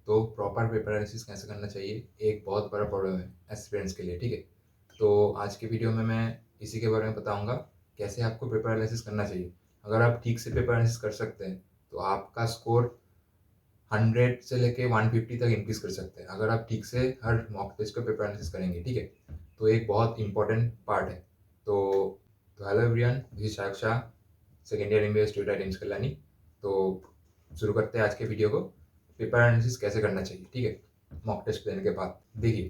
तो proper paper analysis कैसे करना चाहिए, एक बहुत बड़ा प्रॉब्लम है एस्पिरेंट्स के लिए, ठीक है? तो आज के वीडियो में मैं इसी के बारे में बताऊँगा, कैसे आपको पेपर एनालिसिस करना चाहिए। अगर आप ठीक से पेपर एनालिसिस कर सकते हैं, तो आपका स्कोर 100 से लेके 150 तक इंक्रीज़ कर सकते हैं, अगर आप ठीक से हर मॉक टेस्ट का पेपर एनालिसिस करेंगे, ठीक है? तो एक बहुत इम्पोर्टेंट पार्ट है। तो hello everyone, this is शायक Shah, second year MBA student at AIIMS Kalyani. तो शुरू करते हैं आज के वीडियो को। पेपर एनालिसिस कैसे करना चाहिए, ठीक है? मॉक टेस्ट देने के बाद देखिए,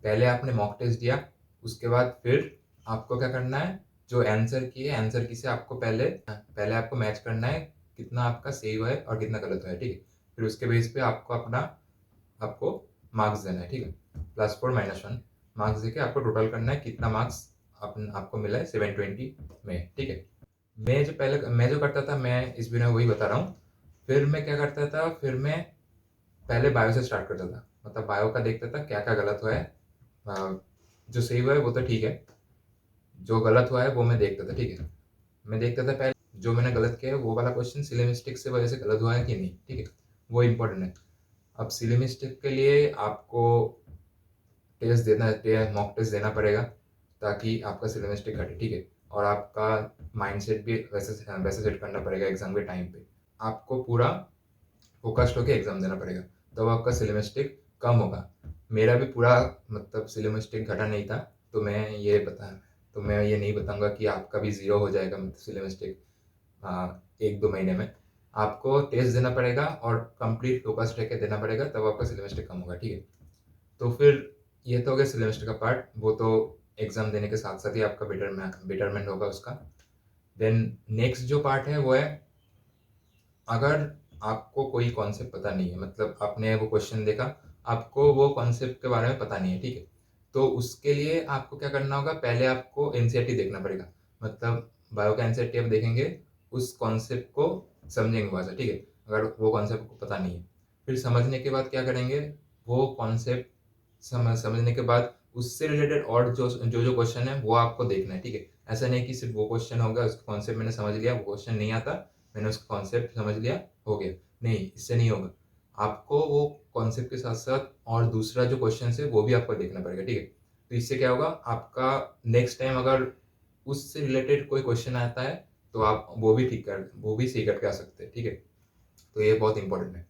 पहले आपने मॉक टेस्ट दिया, उसके बाद फिर आपको क्या करना है, जो आंसर की है, आंसर की से आपको पहले पहले आपको मैच करना है, कितना आपका सही हुआ है और कितना गलत हुआ है, ठीक है? फिर उसके बेस पे आपको मार्क्स देना है, ठीक है? +4 -1 मार्क्स देके आपको टोटल करना है, कितना मार्क्स आपको मिला है 720 में, ठीक है? मैं जो करता था, मैं इस वीडियो में वही बता रहा हूँ। फिर मैं क्या करता था, फिर मैं पहले बायो से स्टार्ट करता था। मतलब बायो का देखता था क्या-क्या गलत हुआ है। जो सही हुआ है वो तो ठीक है, जो गलत हुआ है वो मैं देखता था, ठीक है? मैं देखता था पहले जो मैंने गलत किया है वो वाला क्वेश्चन सिली मिस्टेक से वजह से गलत हुआ है कि नहीं, ठीक है? वो इम्पोर्टेंट है। अब सिली मिस्टेक के लिए आपको मॉक टेस्ट देना पड़ेगा, ताकि आपका सिली मिस्टेक घटे, ठीक है? और आपका माइंडसेट भी वैसे सेट करना पड़ेगा एग्ज़ाम के टाइम पे। आपको पूरा फ़ोकस्ड होके एग्ज़ाम देना पड़ेगा, तब आपका सिली मिस्टेक कम होगा। मेरा भी पूरा मतलब सिली मिस्टेक घटा नहीं था, तो मैं ये नहीं बताऊँगा कि आपका भी ज़ीरो हो जाएगा मतलब सिली मिस्टेक 1-2 महीने में। आपको टेस्ट देना पड़ेगा और कंप्लीट फ़ोकस्ड रह के देना पड़ेगा, तब आपका सिली मिस्टेक कम होगा, ठीक है? तो फिर ये तो हो गया सिली मिस्टेक का पार्ट, वो तो एग्ज़ाम देने के साथ-साथ ही आपका बेटरमेंट होगा उसका। देन नेक्स्ट जो पार्ट है वो है, अगर आपको कोई कॉन्सेप्ट पता नहीं है, मतलब आपने वो क्वेश्चन देखा, आपको वो कॉन्सेप्ट के बारे में पता नहीं है, ठीक है? तो उसके लिए आपको क्या करना होगा, पहले आपको एनसीईआरटी देखना पड़ेगा। मतलब बायो का एनसीईआरटी आप देखेंगे, उस कॉन्सेप्ट को समझेंगे वहाँ से, ठीक है? अगर वो कॉन्सेप्ट आपको पता नहीं है। फिर समझने के बाद क्या करेंगे, वो कॉन्सेप्ट समझने के बाद उससे रिलेटेड और जो क्वेश्चन है, वो आपको देखना है, ठीक है? ऐसा नहीं कि सिर्फ़ वो क्वेश्चन होगा, उसका कॉन्सेप्ट मैंने समझ लिया, वो क्वेश्चन नहीं आता, मैंने उसका कॉन्सेप्ट समझ लिया, हो गया। नहीं, इससे नहीं होगा। आपको वो कॉन्सेप्ट के साथ-साथ और दूसरा जो क्वेश्चन्स है, वो भी आपको देखना पड़ेगा, ठीक है? तो इससे क्या होगा, आपका नेक्स्ट टाइम अगर उससे रिलेटेड कोई क्वेश्चन आता है, तो आप वो भी सही करके आ सकते हैं, ठीक है? तो ये बहुत इम्पोर्टेंट है।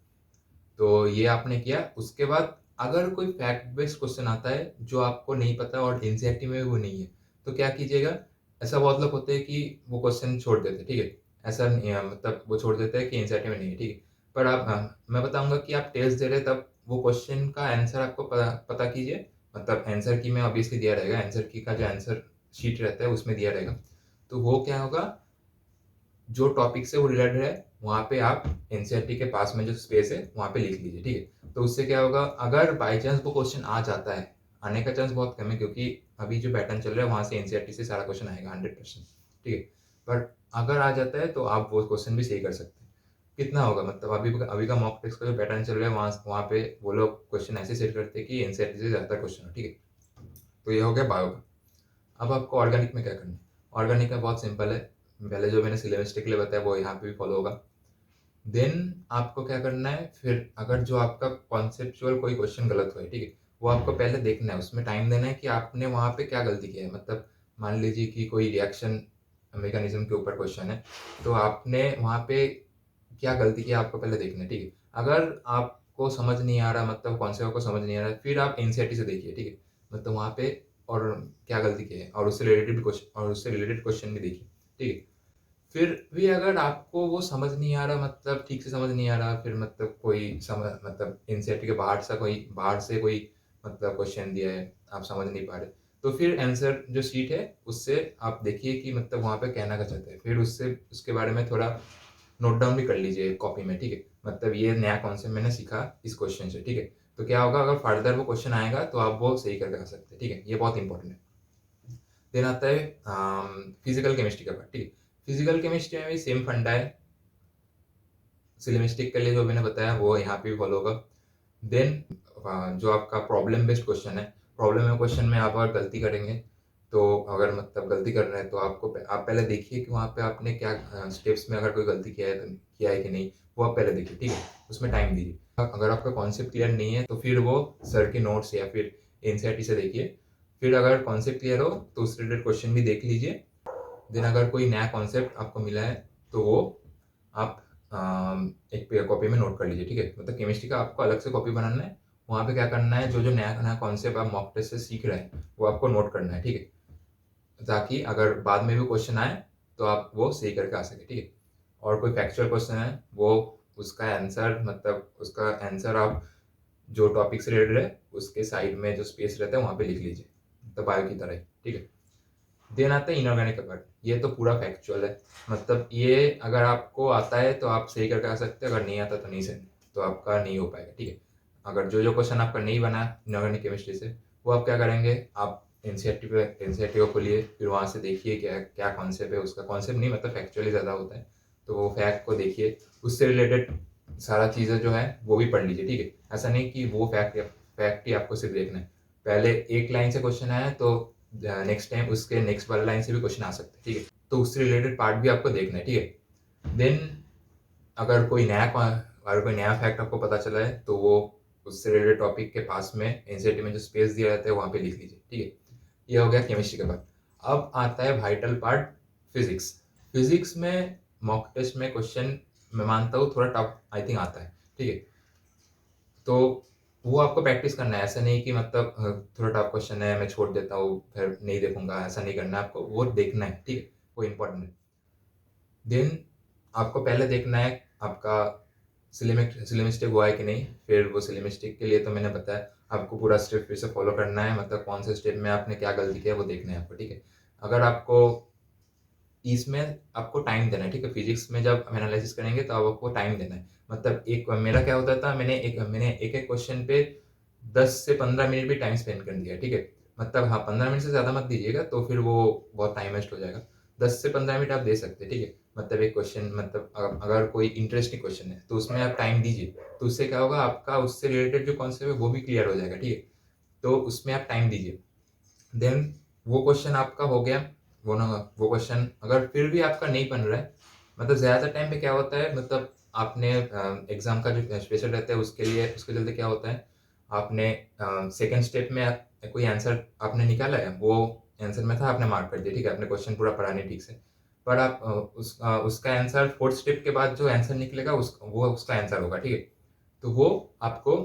तो ये आपने किया, उसके बाद अगर कोई फैक्ट बेस्ड क्वेश्चन आता है, जो आपको नहीं पता और एनसीईआरटी में वो नहीं है, तो क्या कीजिएगा, ऐसा बहुत लोग होते हैं कि वो क्वेश्चन छोड़ देते हैं, ठीक है? ऐसा नहीं है, मतलब वो छोड़ देते हैं कि एनसीईआरटी में नहीं है, ठीक है? पर मैं बताऊँगा कि आप टेस्ट दे रहे हैं, तब वो क्वेश्चन का आंसर आपको पता कीजिए। मतलब आंसर की में ऑब्वियसली दिया रहेगा, आंसर की का जो आंसर शीट रहता है उसमें दिया रहेगा। तो वो क्या होगा, जो टॉपिक से वो रिलेटेड है, वहाँ पे आप एनसीईआरटी के पास में जो स्पेस है, वहाँ पे लिख लीजिए, ठीक है? तो उससे क्या होगा, अगर बाय चांस वो क्वेश्चन आ जाता है, आने का चांस बहुत कम है, क्योंकि अभी जो पैटर्न चल रहा है, वहाँ से एनसीईआरटी से सारा क्वेश्चन आएगा 100%, ठीक है? बट अगर आ जाता है, तो आप वो क्वेश्चन भी सही कर सकते हैं। कितना होगा, मतलब अभी का मॉक टेस्ट का जो पैटर्न चल रहा है, वहाँ पे वो लोग क्वेश्चन ऐसे सेट करते हैं कि एनसीईआरटी से ज़्यादा क्वेश्चन हो, ठीक है? तो ये हो गया बायो का। अब आपको ऑर्गेनिक में क्या करना है? ऑर्गेनिक में बहुत सिंपल है। पहले जो मैंने सिलेबस्टिक के लिए बताया, वो यहाँ पे भी फॉलो होगा। देन आपको क्या करना है, फिर अगर जो आपका कॉन्सेप्चुअल कोई क्वेश्चन गलत हुआ है, ठीक है? वो आपको पहले देखना है, उसमें टाइम देना है कि आपने वहाँ पे क्या गलती किया है। मतलब मान लीजिए कि कोई रिएक्शन मैकेनिज़्म के ऊपर क्वेश्चन है, तो आपने वहाँ पे क्या गलती की है, आपको पहले देखना है, ठीक है? अगर आपको समझ नहीं आ रहा, मतलब कॉन्सेप्ट आपको समझ नहीं आ रहा है, फिर आप एनसीईआरटी से देखिए, ठीक है? मतलब वहाँ पे और क्या गलती की है, और उससे रिलेटेड क्वेश्चन भी देखिए, ठीक है? फिर भी अगर आपको वो समझ नहीं आ रहा, मतलब ठीक से समझ नहीं आ रहा, फिर मतलब मतलब एनसीईआरटी के बाहर से कोई मतलब क्वेश्चन दिया है, आप समझ नहीं पा रहे, तो फिर आंसर जो शीट है, उससे आप देखिए कि मतलब वहाँ पे कहना क्या चाहते हैं। फिर उससे उसके बारे में थोड़ा नोट डाउन भी कर लीजिए कॉपी में, ठीक है? मतलब ये नया कॉन्सेप्ट मैंने सीखा इस क्वेश्चन से, ठीक है? तो क्या होगा, अगर फर्दर वो क्वेश्चन आएगा, तो आप वो सही करके आ सकते हैं, ठीक है? ये बहुत इंपॉर्टेंट है। देन आता है फिजिकल केमिस्ट्री का पार्ट, ठीक है? फिजिकल केमिस्ट्री में भी सेम फंडा है। सिलेमिस्टिक के लिए जो मैंने बताया, वो यहाँ पे भी फॉलो होगा। देन जो आपका प्रॉब्लम बेस्ड क्वेश्चन है, प्रॉब्लम में क्वेश्चन में आप अगर गलती करेंगे, तो अगर मतलब गलती कर रहे हैं तो आप पहले देखिए कि वहाँ पे आपने क्या स्टेप्स में अगर कोई गलती किया है कि नहीं, वो आप पहले देखिए, ठीक है? उसमें टाइम दीजिए। अगर आपका कॉन्सेप्ट क्लियर नहीं है तो फिर वो सर के नोट्स या फिर एनसीईआरटी से देखिए। फिर अगर कॉन्सेप्ट क्लियर हो तो उससे रिलेटेड क्वेश्चन भी देख लीजिए। देन अगर कोई नया कॉन्सेप्ट आपको मिला है तो वो आप एक कॉपी में नोट कर लीजिए, ठीक है? मतलब केमिस्ट्री का आपको अलग से कॉपी बनाना है। वहाँ पे क्या करना है, जो नया नया कॉन्सेप्ट आप मॉक टेस्ट से सीख रहे हैं वो आपको नोट करना है, ठीक है? ताकि अगर बाद में भी क्वेश्चन आए तो आप वो सही करके आ सके, ठीक है? और कोई फैक्चुअल क्वेश्चन है वो उसका आंसर आप जो टॉपिक से रिलेटेड है उसके साइड में जो स्पेस रहता है वहाँ पे लिख लीजिए, मतलब बायो की तरह ही, ठीक है? देन आता है इनऑर्गेनिक पार्ट। ये तो पूरा फैक्चुअल है, मतलब ये अगर आपको आता है तो आप सही करके आ सकते हैं, अगर नहीं आता तो नहीं सही, तो आपका नहीं हो पाएगा, ठीक है? अगर जो क्वेश्चन आपका नहीं बना इनऑर्गेनिक केमिस्ट्री से, वो आप क्या करेंगे, आप एनसीईआरटी को खोलिए, फिर वहाँ से देखिए क्या क्या कॉन्सेप्ट है उसका। कॉन्सेप्ट नहीं मतलब फैक्चुअली ज़्यादा होता है, तो वो फैक्ट को देखिए, उससे रिलेटेड सारा चीज़ें जो है वो भी पढ़ लीजिए, ठीक है? ऐसा नहीं कि वो फैक्ट ही आपको सिर्फ देखना है। पहले एक लाइन से क्वेश्चन आया तो नेक्स्ट टाइम उसके नेक्स्ट वाले लाइन से भी क्वेश्चन आ सकते हैं, ठीक है? तो उससे रिलेटेड पार्ट भी आपको देखना है, ठीक है? देन अगर अगर कोई नया फैक्ट आपको पता चला है तो वो उससे रिलेटेड टॉपिक के पास में एनसीईआरटी में जो स्पेस दिया रहता है वहाँ पे लिख लीजिए, ठीक है? ये हो गया केमिस्ट्री का पार्ट। अब आता है वाइटल पार्ट, फिजिक्स। फिजिक्स में मॉक टेस्ट में क्वेश्चन मैं मानता हूँ थोड़ा टफ आई थिंक आता है, ठीक है? तो वो आपको प्रैक्टिस करना है, ऐसा नहीं कि मतलब थोड़ा टफ क्वेश्चन है मैं छोड़ देता हूँ फिर नहीं देखूंगा, ऐसा नहीं करना है आपको, वो देखना है, ठीक है? वो इम्पोर्टेंट है। देन आपको पहले देखना है आपका सिलेमिस्टिक हुआ है कि नहीं। फिर वो सिलेमिस्टिक के लिए तो मैंने बताया आपको पूरा स्टेप फिर से फॉलो करना है, मतलब कौन से स्टेप में आपने क्या गलती किया है वो देखना है आपको, ठीक है? अगर आपको इसमें आपको टाइम देना है, ठीक है? फिजिक्स में जब हम एनालिसिस करेंगे तो आपको टाइम देना है। मतलब एक मेरा क्या होता था, मैंने एक क्वेश्चन पे 10 से 15 मिनट भी टाइम स्पेंड कर दिया, ठीक है? मतलब हाँ, 15 मिनट से ज़्यादा मत दीजिएगा तो फिर वो बहुत टाइम वेस्ट हो जाएगा। 10 से 15 मिनट आप दे सकते हैं, ठीक है? मतलब एक क्वेश्चन, मतलब अगर कोई इंटरेस्टिंग क्वेश्चन है तो उसमें आप टाइम दीजिए, तो उससे क्या होगा, आपका उससे रिलेटेड जो कॉन्सेप्ट है वो भी क्लियर हो जाएगा, ठीक है? तो उसमें आप टाइम दीजिए। देन वो क्वेश्चन आपका हो गया। वो क्वेश्चन अगर फिर भी आपका नहीं बन रहा है, मतलब ज़्यादातर टाइम पे क्या होता है, मतलब आपने एग्जाम का जो स्पेशल रहता है उसके चलते क्या होता है, आपने सेकेंड स्टेप में कोई आंसर आपने निकाला है, वो आंसर में था, आपने मार्क कर दिया, ठीक है? आपने क्वेश्चन पूरा पढ़ा नहीं ठीक से, पर आप उसका आंसर फोर्थ स्टेप के बाद जो आंसर निकलेगा वो उसका आंसर होगा, ठीक है? तो वो आपको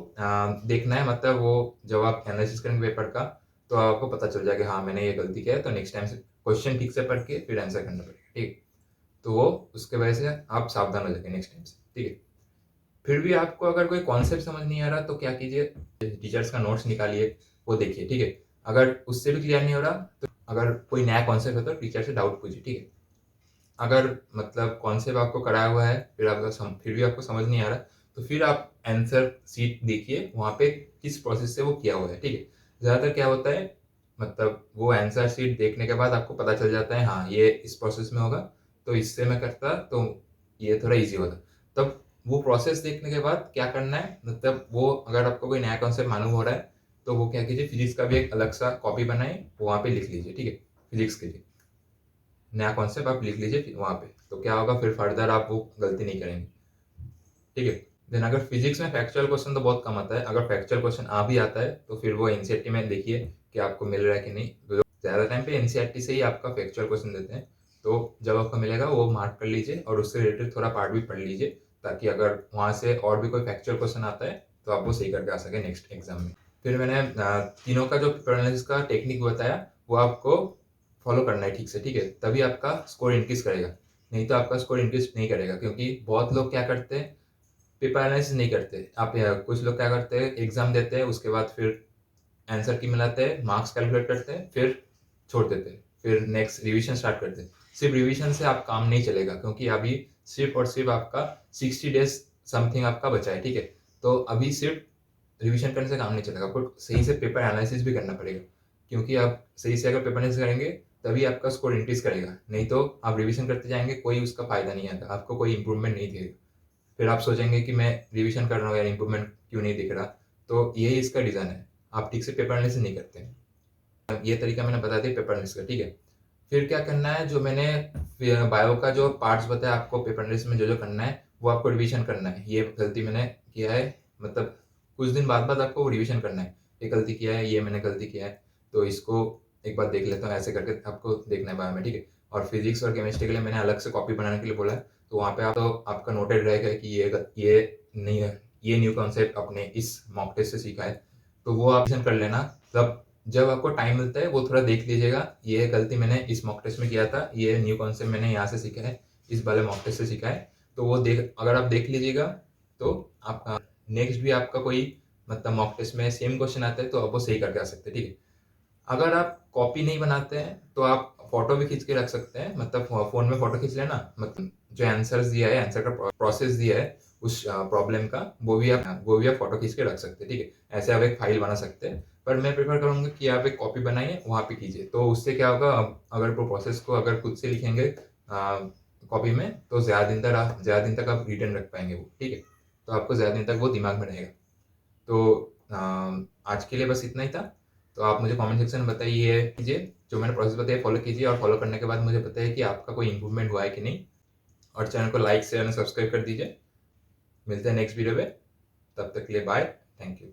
देखना है, मतलब वो जब आप एनालिसिस करेंगे पेपर का तो आपको पता चल जाएगा हाँ मैंने ये गलती किया है, तो नेक्स्ट टाइम से क्वेश्चन ठीक से पढ़ के फिर आंसर करना पड़ेगा, ठीक है? तो वो उसके वजह से आप सावधान हो जाएंगे नेक्स्ट टाइम से, ठीक है? फिर भी आपको अगर कोई कॉन्सेप्ट समझ नहीं आ रहा तो क्या कीजिए, टीचर्स का नोट्स निकालिए, वो देखिए, ठीक है? अगर उससे भी क्लियर नहीं हो रहा तो अगर कोई नया कॉन्सेप्ट है तो टीचर से डाउट पूछिए, ठीक है? अगर मतलब कॉन्सेप्ट आपको कराया हुआ है फिर भी आपको समझ नहीं आ रहा, तो फिर आप आंसर शीट देखिए वहाँ पे किस प्रोसेस से वो किया हुआ है, ठीक है? ज़्यादातर क्या होता है, मतलब वो आंसर शीट देखने के बाद आपको पता चल जाता है हाँ ये इस प्रोसेस में होगा, तो इससे मैं करता तो ये थोड़ा ईजी होता। तब वो प्रोसेस देखने के बाद क्या करना है, मतलब वो अगर आपको कोई नया कॉन्सेप्ट मालूम हो रहा है तो वो क्या कीजिए, फिजिक्स का भी एक अलग सा कॉपी बनाए, वहाँ पे लिख लीजिए, ठीक है? फिजिक्स के लिए नया कॉन्सेप्ट आप लिख लीजिए वहाँ पे, तो क्या होगा फिर फर्दर आप वो गलती नहीं करेंगे, ठीक है? देन अगर फिजिक्स में फैक्चुअल क्वेश्चन तो बहुत कम आता है, अगर फैक्चुअल क्वेश्चन आ भी आता है तो फिर वो एनसीईआरटी में देखिए कि आपको मिल रहा है कि नहीं। ज़्यादा टाइम पे एनसीईआरटी से ही आपका फैक्चुअल क्वेश्चन देते हैं, तो जब आपको मिलेगा वो मार्क कर लीजिए और उससे रिलेटेड थोड़ा पार्ट भी पढ़ लीजिए, ताकि अगर वहाँ से और भी कोई फैक्चुअल क्वेश्चन आता है तो आप वो सही करके आ सके नेक्स्ट एग्जाम में। फिर मैंने तीनों का जो पेपर एनालिसिस का टेक्निक बताया वो आपको फॉलो करना है ठीक से, ठीक है? तभी आपका स्कोर इंक्रीज करेगा, नहीं तो आपका स्कोर इंक्रीज नहीं करेगा, क्योंकि बहुत लोग क्या करते हैं, पेपर एनालिसिस नहीं करते। कुछ लोग क्या करते हैं, एग्जाम देते हैं उसके बाद फिर आंसर की मिलाते हैं, मार्क्स कैलकुलेट करते हैं, फिर छोड़ देते हैं, फिर नेक्स्ट रिवीजन स्टार्ट करते हैं। सिर्फ रिवीजन से आप काम नहीं चलेगा, क्योंकि अभी सिर्फ और सिर्फ आपका 60 डेज समथिंग आपका बचा है, ठीक है? तो अभी सिर्फ रिवीजन करने से काम नहीं चलेगा, आपको सही से पेपर एनालिसिस भी करना पड़ेगा, क्योंकि आप सही से अगर पेपर एनालिसिस करेंगे तभी आपका स्कोर इंक्रीज करेगा, नहीं तो आप रिवीजन करते जाएंगे कोई उसका फायदा नहीं आएगा, आपको कोई इंप्रूवमेंट नहीं दिखेगा। फिर आप सोचेंगे कि मैं रिवीजन कर रहा हूँ यार, इंप्रूवमेंट क्यों नहीं दिख रहा? तो यही इसका रीज़न है, आप ठीक से पेपर एनालिसिस नहीं करते हैं। ये तरीका मैंने बता दिया पेपर लिस्ट का, ठीक है। फिर क्या करना है, जो मैंने बायो का जो पार्ट्स बताया आपको पेपर लिस्ट में जो जो करना है वो आपको रिवीजन करना है। ये गलती मैंने किया है, मतलब कुछ दिन बाद बाद आपको रिवीजन करना है, ये गलती किया है, ये मैंने गलती किया है, तो इसको एक बार देख लेता हूँ, ऐसे करके आपको देखना है बायो में, ठीक है। और फिजिक्स और केमिस्ट्री के लिए मैंने अलग से कॉपी बनाने के लिए बोला है, तो वहाँ पे आप तो आपका नोटेड रहेगा कि नहीं है, ये न्यू कॉन्सेप्ट आपने इस मॉक टेस्ट से सीखा है, तो वो आप रिवीजन कर लेना। तब जब आपको टाइम मिलता है वो थोड़ा देख लीजिएगा, ये गलती मैंने इस मॉक टेस्ट में किया था, ये न्यू कॉन्सेप्ट मैंने यहाँ से सीखा है, इस वाले मॉक टेस्ट से सीखा है, तो वो अगर आप देख लीजिएगा तो आप नेक्स्ट भी आपका कोई मतलब मॉक टेस्ट में सेम क्वेश्चन आता है तो आप वो सही करके आ सकते हैं, ठीक है। अगर आप कॉपी नहीं बनाते हैं तो आप फोटो भी खींच के रख सकते हैं, मतलब फोन में फोटो खींच लेना, मतलब जो आंसर्स दिया है, आंसर का प्रोसेस दिया है उस प्रॉब्लम का, वो भी आप फोटो खींच के रख सकते हैं, ठीक है। ऐसे आप एक फाइल बना सकते हैं, पर मैं प्रेफर करूंगा कि आप एक कॉपी बनाइए, वहां पे कीजिए, तो उससे क्या होगा, अगर वो प्रोसेस को अगर खुद से लिखेंगे कॉपी में तो ज्यादा दिन तक आप रिटर्न रख पाएंगे वो, ठीक है। तो आपको ज्यादा दिन तक वो दिमाग में रहेगा। तो आज के लिए बस इतना ही था। तो आप मुझे कमेंट सेक्शन में बताइए कीजिए, जो मैंने प्रोसेस बताया फॉलो कीजिए, और फॉलो करने के बाद मुझे बताइए कि आपका कोई इंप्रूवमेंट हुआ है कि नहीं, और चैनल को लाइक शेयर और सब्सक्राइब कर दीजिए। मिलते हैं नेक्स्ट वीडियो में, तब तक के लिए बाय, थैंक यू।